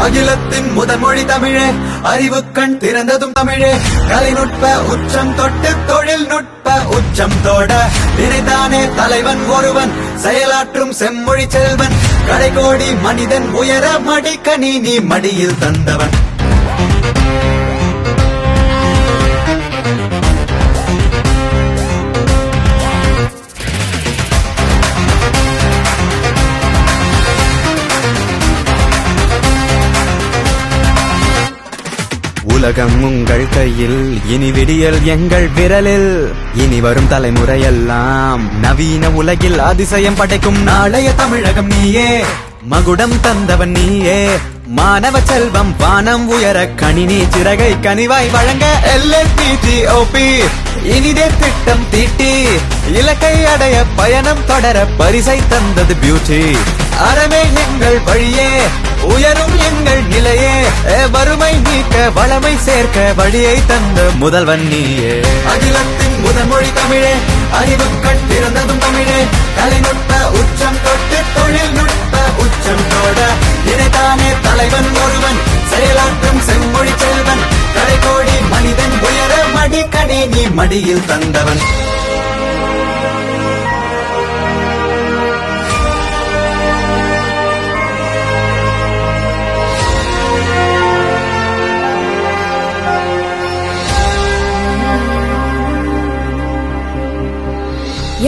அகிலத்தின் முதன்மொழி தமிழே, அறிவு கண் திறந்ததும் தமிழே. கலைநுட்ப உச்சம் தொட்டு தொழில்நுட்ப உச்சம் தோட நினைத்தானே தலைவன் ஒருவன், செயலாற்றும் செம்மொழி செல்வன். கடைகோடி மனிதன் உயர மடிக்கணி நீ மடியில் தந்தவன். உலகம் உங்கள் கையில், இனி விடியல் எங்கள் விரலில். இனி வரும் தலைமுறையெல்லாம் நவீன உலகில் அதிசயம் படைக்கும் நாளைய தமிழகம் நீயே. மகுடம் தந்தவன் நீயே, மாணவ செல்வம் வானம் உயர கணினி சிறகை கனிவாய் வழங்க LLPTOP இனிதே திட்டம் தீட்டி இலக்கை அடைய பயணம் தொடர பரிசை தந்தது பியூட்டி. அறமே எங்கள் வழியே, உயரும் எங்கள் நிலையே. வறுமை நீக்க வளமை சேர்க்க வழியை தந்த முதல்வன் நீயே. அகிலத்தின் முதன்மொழி தமிழே, அறிவு கண் திறந்ததும் தமிழே. கலைநுட்ப உச்சம் தொட்டு தொழில்நுட்ப உச்சம் தோட நினைத்தானே தலைவன் ஒருவன், செயலாற்றும் செம்மொழி செல்வன். கடைகோடி மனிதன் உயர மடிக்கணி நீ மடியில் தந்தவன்.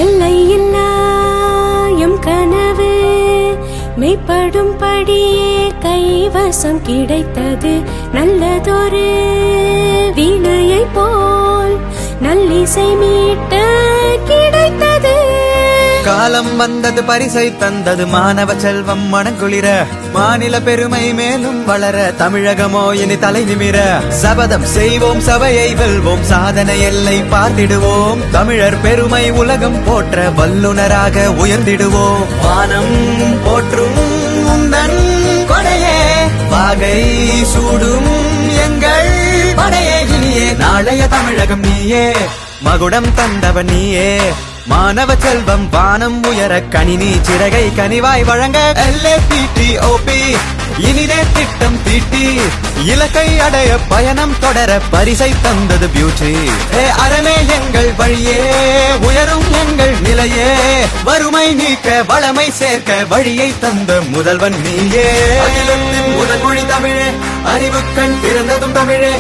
எல்லை இல்லா எம் கனவு மெய்ப்படும் படியே கைவசம் கிடைத்தது. நல்லதொரு வீணையை போல் நல்லிசை மீட்ட கிடைத்தது. காலம் வந்தது பரிசை தந்தது மாணவ செல்வம் மனங்குளிர. மாநில பெருமை மேலும் வளர தமிழகமோ இனி தலை நிமிர. சபதம் செய்வோம் சபையை வெல்வோம், சாதனை எல்லை பார்த்திடுவோம். தமிழர் பெருமை உலகம் போற்ற வல்லுனராக உயர்ந்திடுவோம். வானம் போற்றும் உந்தன் கொடையே, வாகை சூடும் எங்கள் படையே. இனியே நாளைய தமிழகம் நீயே, மகுடம் தந்தவன் நீயே. மாணவ செல்வம் வானம் உயர கணினி சிறகை கனிவாய் வழங்க LLPTOP இனிதே திட்டம் தீட்டி இலக்கை அடைய பயணம் தொடர பரிசை தந்தது பியூட்டி. அறமே எங்கள் வழியே, உயரும் எங்கள் நிலையே. வறுமை நீக்க வளமை சேர்க்க வழியை தந்த முதல்வன் நீயே. அகிலத்தின் முதன்மொழி தமிழே, அறிவு கண் திறந்ததும் தமிழே.